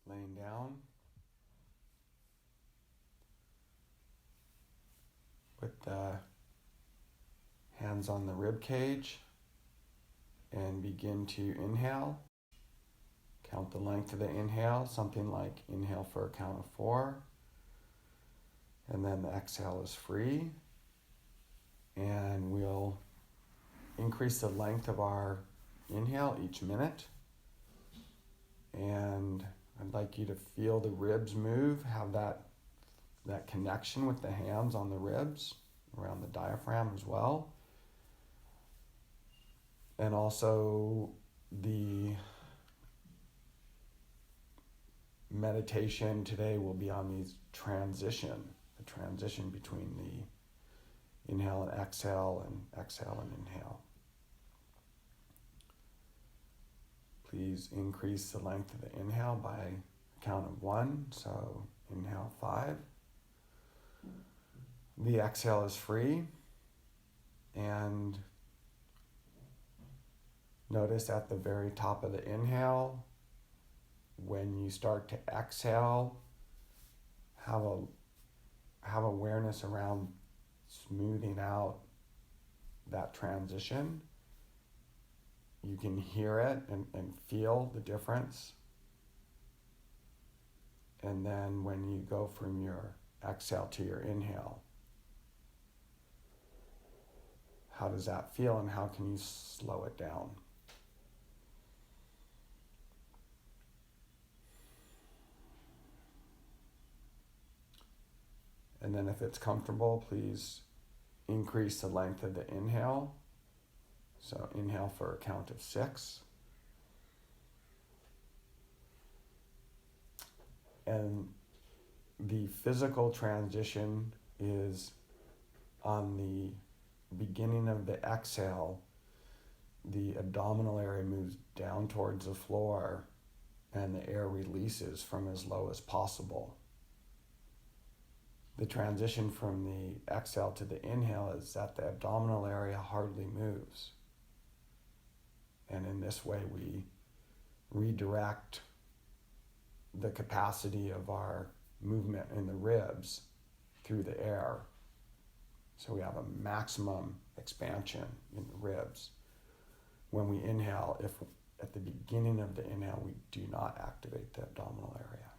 laying down with the hands on the rib cage, and begin to inhale. Count the length of the inhale, something like inhale for a count of 4, and then the exhale is free. And we'll increase the length of our inhale each minute. And I'd like you to feel the ribs move, have that connection with the hands on the ribs, around the diaphragm as well. And also the meditation today will be on the transition between the inhale and exhale and inhale. Please increase the length of the inhale by a count of 1. So inhale 5. The exhale is free. And notice at the very top of the inhale, when you start to exhale, have awareness around smoothing out that transition. You can hear it and feel the difference. And then when you go from your exhale to your inhale, how does that feel and how can you slow it down? And then if it's comfortable, please increase the length of the inhale. So inhale for a count of 6. And the physical transition is on the beginning of the exhale, the abdominal area moves down towards the floor and the air releases from as low as possible. The transition from the exhale to the inhale is that the abdominal area hardly moves. And in this way, we redirect the capacity of our movement in the ribs through the air. So we have a maximum expansion in the ribs. When we inhale, if at the beginning of the inhale, we do not activate the abdominal area.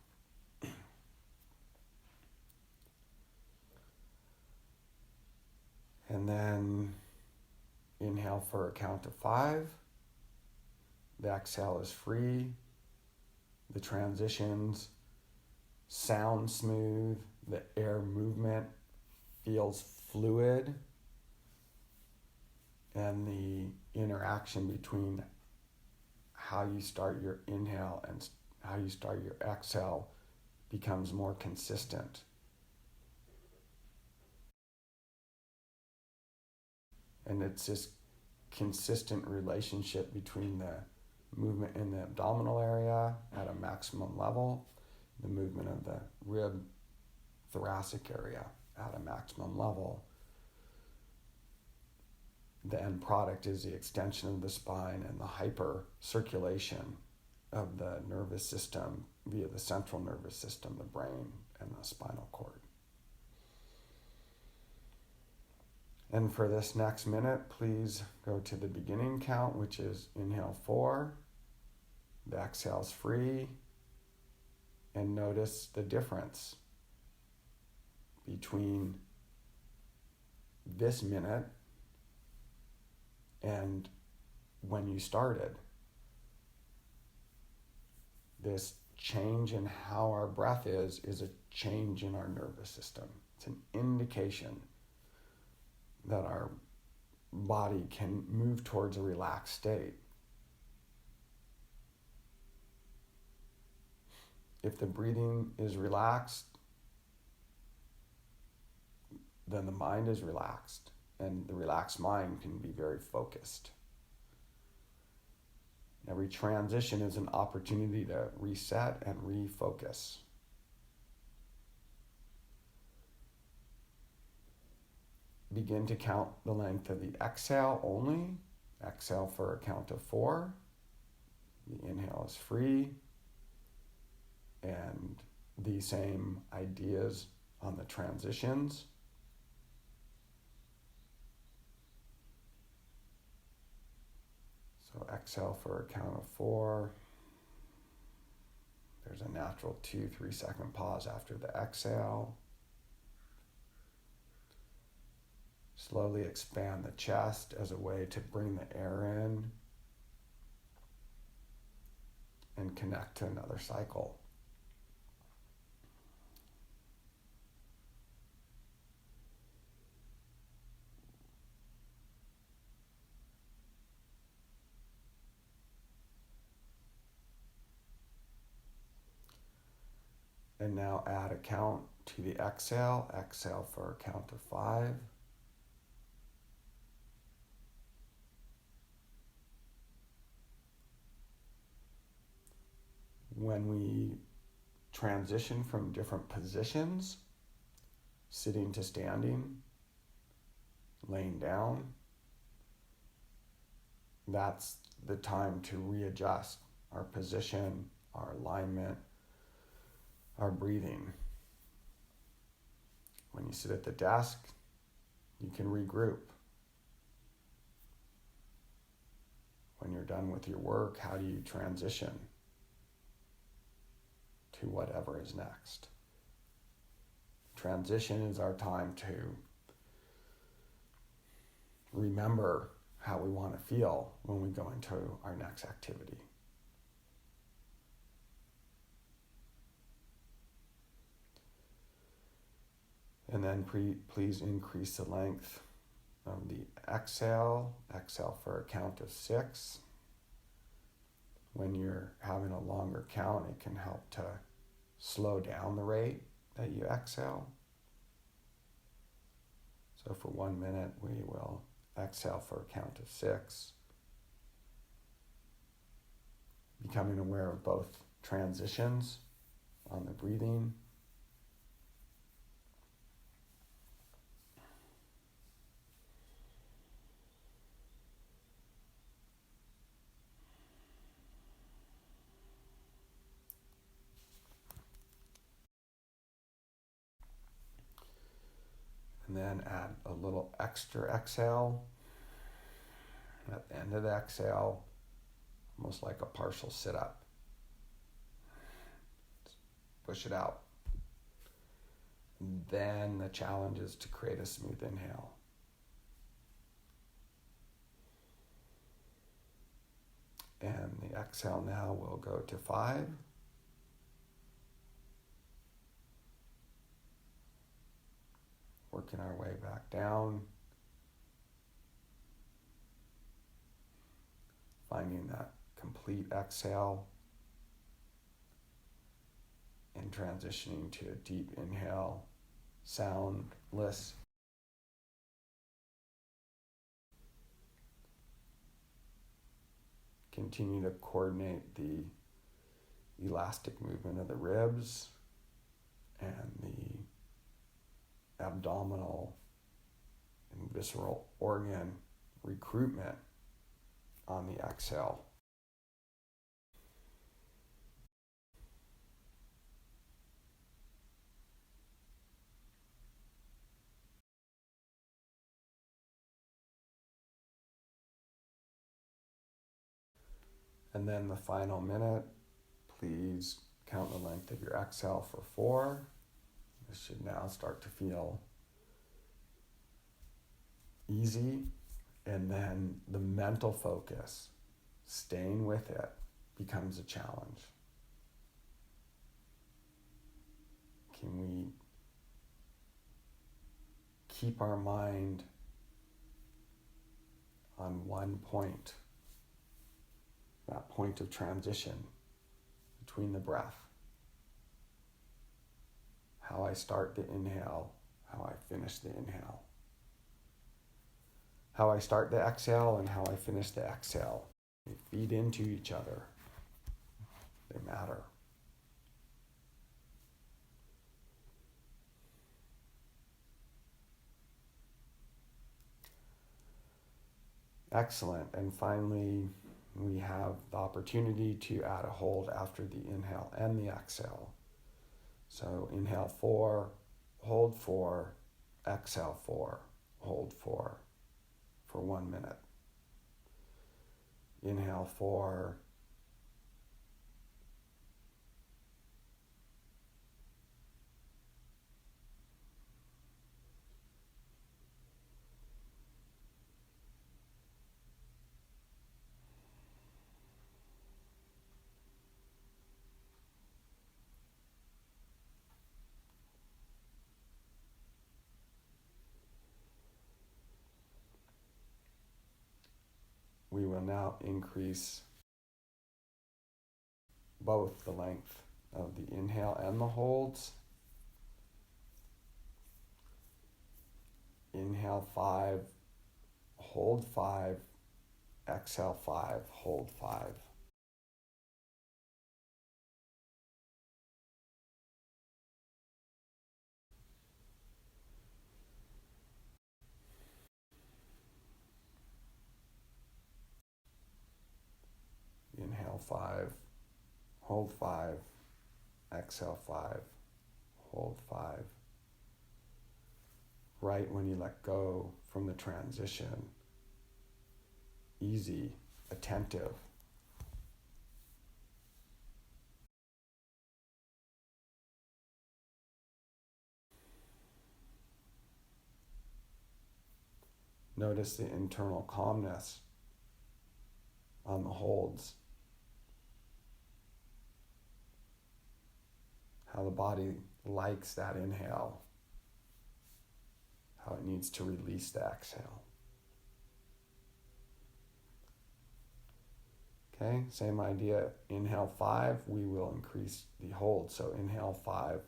And then inhale for a count of 5. The exhale is free. The transitions sound smooth. The air movement feels fluid. And the interaction between how you start your inhale and how you start your exhale becomes more consistent. And it's this consistent relationship between the movement in the abdominal area at a maximum level, the movement of the rib thoracic area at a maximum level. The end product is the extension of the spine and the hypercirculation of the nervous system via the central nervous system, the brain, and the spinal cord. And for this next minute, please go to the beginning count, which is inhale 4. The exhale is free. And notice the difference between this minute and when you started. This change in how our breath is a change in our nervous system. It's an indication that our body can move towards a relaxed state. If the breathing is relaxed, then the mind is relaxed, and the relaxed mind can be very focused. Every transition is an opportunity to reset and refocus. Begin to count the length of the exhale only. Exhale for a count of 4. The inhale is free. and these same ideas on the transitions. So exhale for a count of 4. There's a natural 2-3 second pause after the exhale. Slowly expand the chest as a way to bring the air in and connect to another cycle. And now add a count to the exhale. Exhale for a count of 5. When we transition from different positions, sitting to standing, laying down, that's the time to readjust our position, our alignment, our breathing. When you sit at the desk, you can regroup. When you're done with your work, how do you transition to whatever is next? Transition is our time to remember how we want to feel when we go into our next activity. And then please increase the length of the exhale. Exhale for a count of 6. When you're having a longer count, it can help to slow down the rate that you exhale. So for 1 minute, we will exhale for a count of 6. Becoming aware of both transitions on the breathing. And then add a little extra exhale at the end of the exhale, almost like a partial sit-up. Push it out. And then the challenge is to create a smooth inhale. And the exhale now will go to 5. Working our way back down. Finding that complete exhale. And transitioning to a deep inhale, soundless. Continue to coordinate the elastic movement of the ribs and the abdominal and visceral organ recruitment on the exhale. And then the final minute, please count the length of your exhale for 4. This should now start to feel easy. And then the mental focus, staying with it, becomes a challenge. Can we keep our mind on one point, that point of transition between the breath? How I start the inhale, how I finish the inhale. How I start the exhale and how I finish the exhale. They feed into each other. They matter. Excellent. And finally, we have the opportunity to add a hold after the inhale and the exhale. So inhale 4, hold 4, exhale 4, hold 4 for 1 minute. Inhale 4, we will now increase both the length of the inhale and the holds. Inhale 5, hold 5, exhale 5, hold 5. Inhale 5, hold 5, exhale 5, hold 5. Right when you let go from the transition, easy, attentive. Notice the internal calmness on the holds. How the body likes that inhale. How it needs to release the exhale. Okay, same idea. Inhale 5, we will increase the hold. So inhale 5,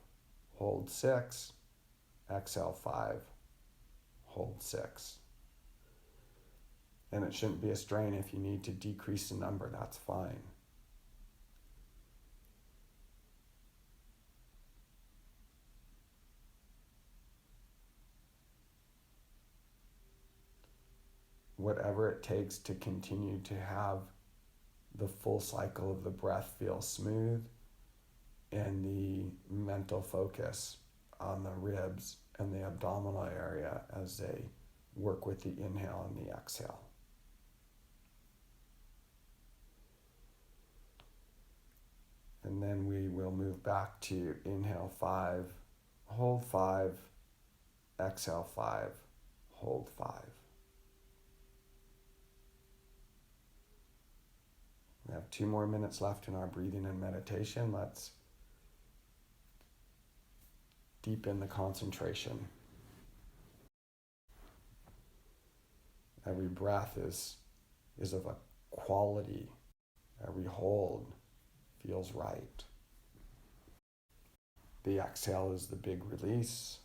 hold 6, exhale 5, hold 6. And it shouldn't be a strain. If you need to decrease the number, that's fine. Whatever it takes to continue to have the full cycle of the breath feel smooth and the mental focus on the ribs and the abdominal area as they work with the inhale and the exhale. And then we will move back to inhale 5, hold 5, exhale 5, hold 5. We have 2 more minutes left in our breathing and meditation. Let's deepen the concentration. Every breath is of a quality. Every hold feels right. The exhale is the big release.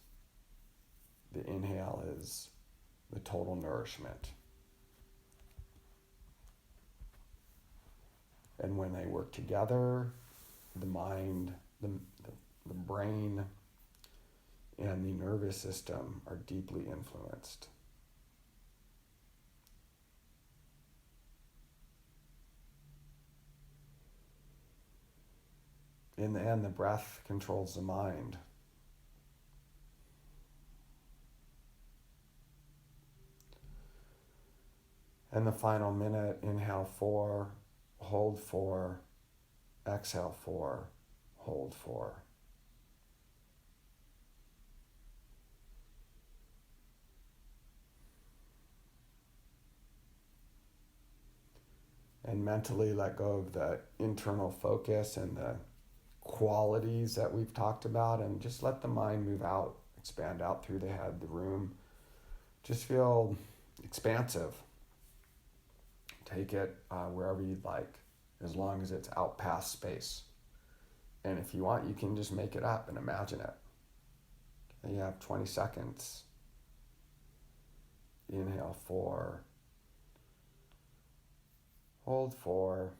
The inhale is the total nourishment. And when they work together, the mind, the brain, and the nervous system are deeply influenced. In the end, the breath controls the mind. And the final minute, inhale 4, hold 4, exhale 4, hold 4. And mentally let go of the internal focus and the qualities that we've talked about, and just let the mind move out, expand out through the head, the room. Just feel expansive. Take it wherever you'd like, as long as it's out past space. And if you want, you can just make it up and imagine it. And you have 20 seconds. Inhale 4, hold 4,